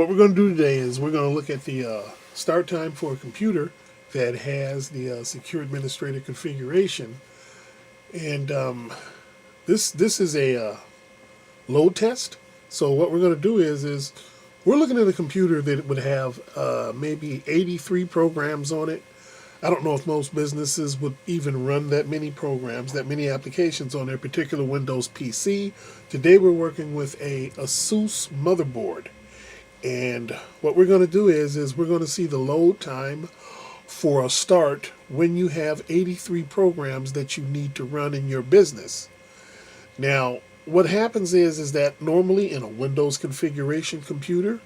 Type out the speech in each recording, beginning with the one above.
what we're going to do today is we're going to look at the start time for a computer that has the secure administrator configuration. And this is a load test. So what we're going to do is we're looking at a computer that would have maybe 83 programs on it. I don't know if most businesses would even run that many programs, that many applications on their particular Windows PC. Today we're working with a ASUS motherboard. And what we're going to do is we're going to see the load time for a start when you have 83 programs that you need to run in your business. Now, what happens is that normally in a Windows configuration computer,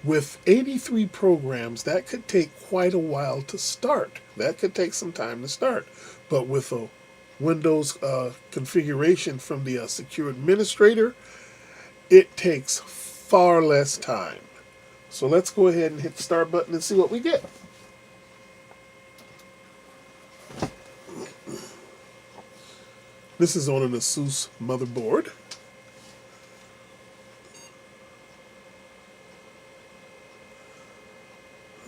with 83 programs, that could take quite a while to start. That could take some time to start. But with a Windows configuration from the secure administrator, it takes far less time. So let's go ahead and hit the start button and see what we get. This is on an ASUS motherboard.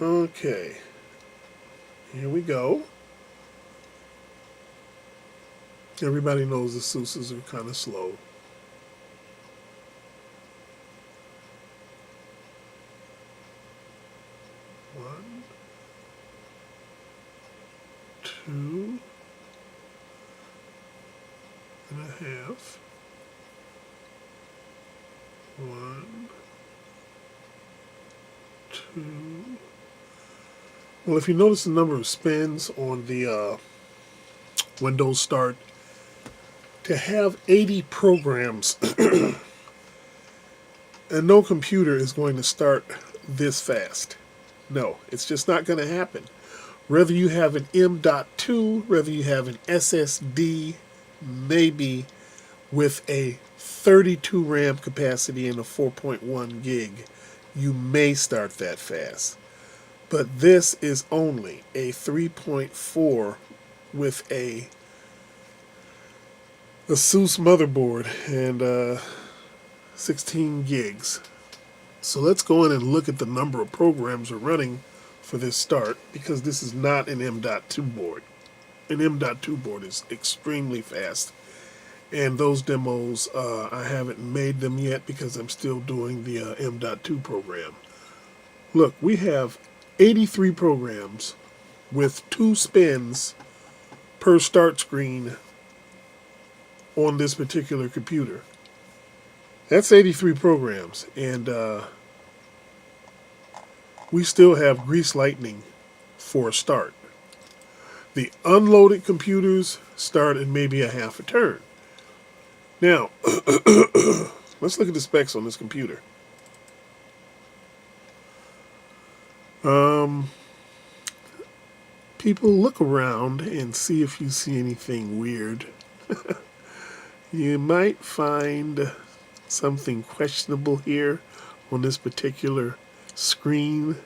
Okay, here we go. Everybody knows ASUS's are kind of slow. One, two and a half. One, two. Well, if you notice the number of spins on the Windows Start, to have 80 programs, and no computer is going to start this fast. No, it's just not going to happen. Whether you have an M.2, whether you have an SSD, maybe with a 32 RAM capacity and a 4.1 gig, you may start that fast. But this is only a 3.4 with a ASUS motherboard and 16 gigs. So let's go in and look at the number of programs we're running for this start, because this is not an M.2 board. An M.2 board is extremely fast. And those demos, I haven't made them yet because I'm still doing the M.2 program. Look, we have 83 programs with 2 spins per start screen on this particular computer. That's 83 programs, and we still have grease lightning for a start. The unloaded computers start in maybe a half a turn. Now, let's look at the specs on this computer. People, look around and see if you see anything weird. You might find something questionable here on this particular screen.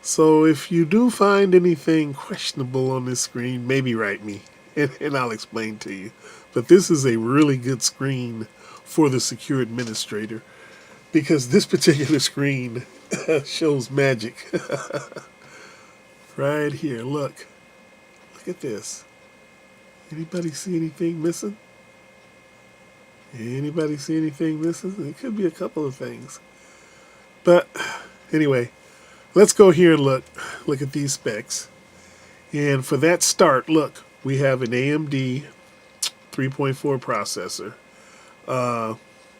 So if you do find anything questionable on this screen, maybe write me and I'll explain to you. But this is a really good screen for the secure administrator, because this particular screen shows magic. Right here, look. Look at this. Anybody see anything missing? Anybody see anything missing? It could be a couple of things. But anyway, let's go here and look at these specs. And for that start, look, we have an AMD 3.4 processor,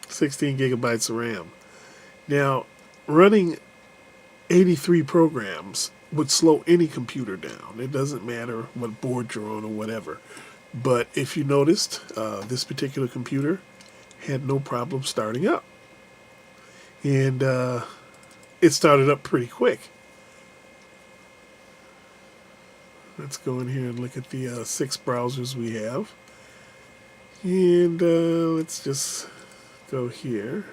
16 gigabytes of RAM. Now, running 83 programs would slow any computer down. It doesn't matter what board you're on or whatever. But if you noticed, this particular computer had no problem starting up. And it started up pretty quick. Let's go in here and look at the 6 browsers we have. And let's just go here.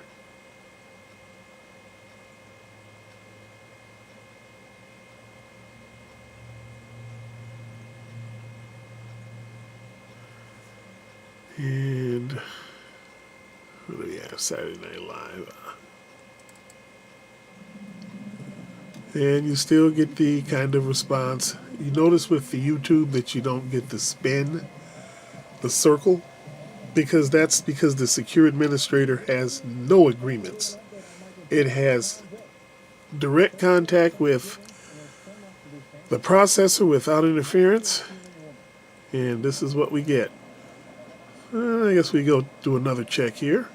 And what do we have? Saturday Night Live. and you still get the kind of response. You notice with the YouTube that you don't get the spin, the circle, because that's because the secure administrator has no agreements. It has direct contact with the processor without interference, and this is what we get. I guess we go do another check here.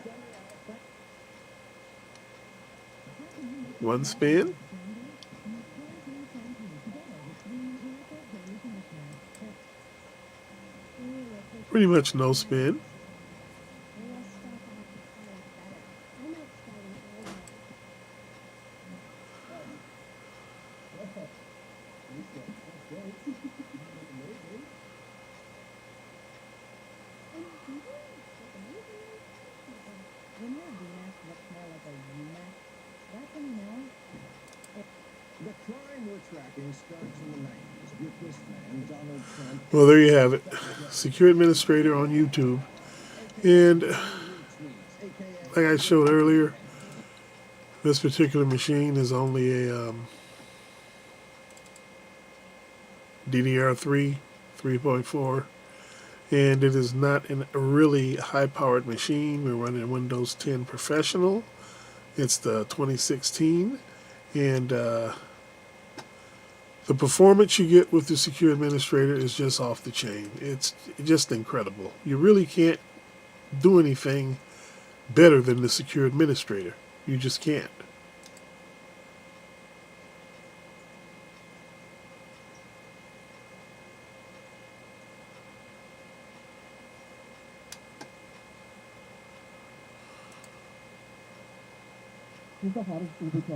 One spin. Pretty much no spin. Well, there you have it. Secure Administrator on YouTube. And like I showed earlier, this particular machine is only a DDR3 3.4, and it is not a really high-powered machine. We're running Windows 10 Professional. It's the 2016, and the performance you get with the Secure Administrator is just off the chain. It's just incredible. You really can't do anything better than the Secure Administrator. You just can't.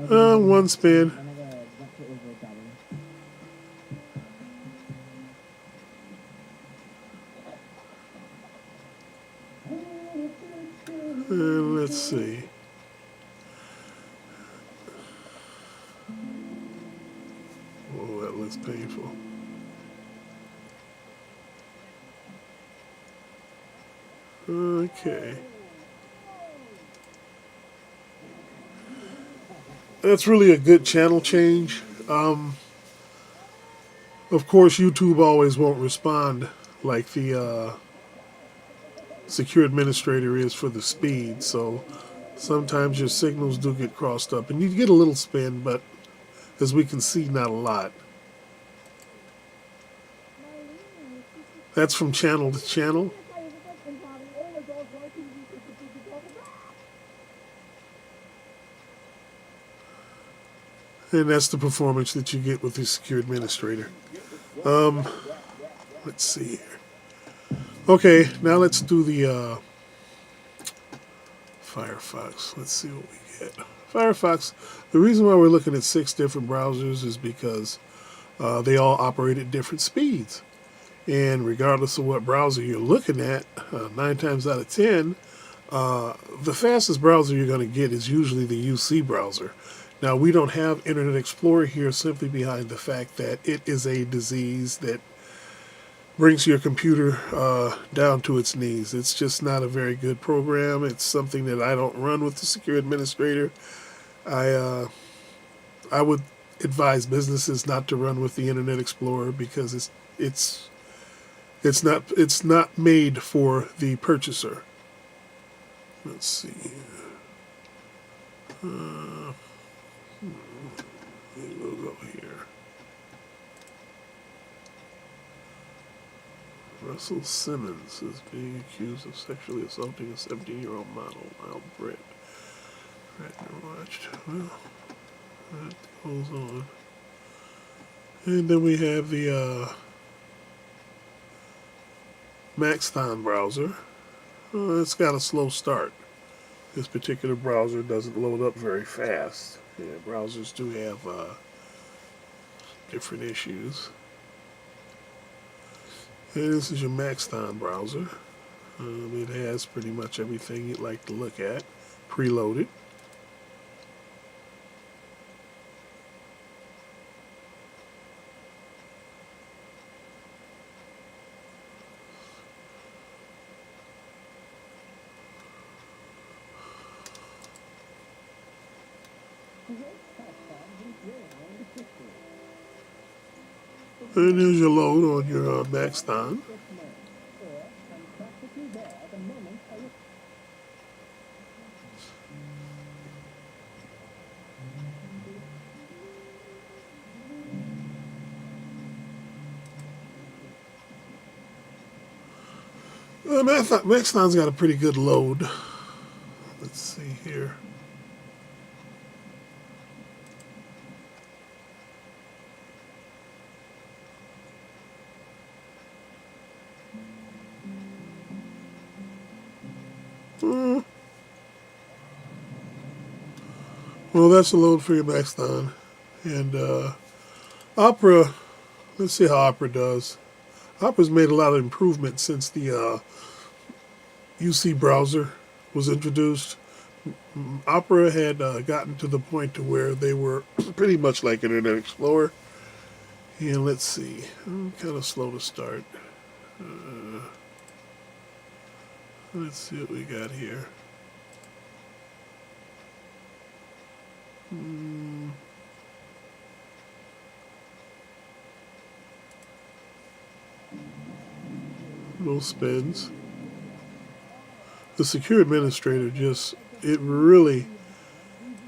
One spin. Let's see. Oh, that looks painful. Okay. That's really a good channel change. Of course, YouTube always won't respond like the Secure Administrator is for the speed, so sometimes your signals do get crossed up, and you get a little spin, but as we can see, not a lot. That's from channel to channel. And that's the performance that you get with the Secure Administrator. Let's see here. Okay, now let's do the Firefox. Let's see what we get. Firefox, the reason why we're looking at 6 different browsers is because they all operate at different speeds. And regardless of what browser you're looking at, 9 times out of 10, the fastest browser you're going to get is usually the UC browser. Now, we don't have Internet Explorer here simply behind the fact that it is a disease that brings your computer down to its knees. It's just not a very good program. It's something that I don't run with the Secure Administrator. I would advise businesses not to run with the Internet Explorer because it's not made for the purchaser. Let's see. We'll go here. Russell Simmons is being accused of sexually assaulting a 17-year-old model, Wild Brit. Watched. Well, that goes on. And then we have the Maxthon browser. It's got a slow start. This particular browser doesn't load up very fast. Yeah, browsers do have different issues. And this is your Maxthon browser. It has pretty much everything you'd like to look at, preloaded. And there's your load on your Maxthon. Maxthon's got a pretty good load. Let's see here. Well, that's a load for your Maxthon. And Opera, let's see how Opera does. Opera's made a lot of improvements since the UC browser was introduced. Opera had gotten to the point to where they were pretty much like Internet Explorer. And let's see, I'm kind of slow to start. Let's see what we got here. No spins. The Secure Administrator it really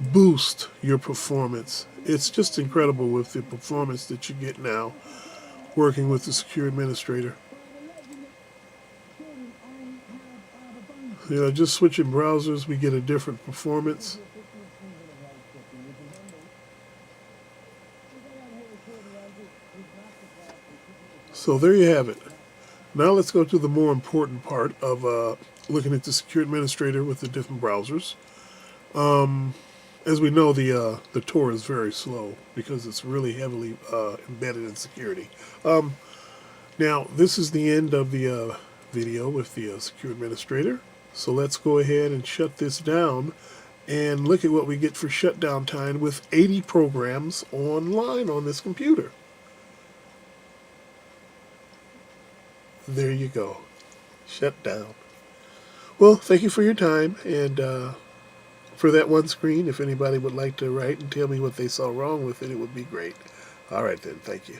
boosts your performance. It's just incredible with the performance that you get now working with the Secure Administrator. Just switching browsers, we get a different performance. So there you have it. Now let's go to the more important part of looking at the Secure Administrator with the different browsers. As we know, the Tor is very slow because it's really heavily embedded in security. Now, this is the end of the video with the Secure Administrator. So let's go ahead and shut this down and look at what we get for shutdown time with 80 programs online on this computer. There you go. Shut down. Well, thank you for your time, and for that one screen, if anybody would like to write and tell me what they saw wrong with it, it would be great. All right then, thank you.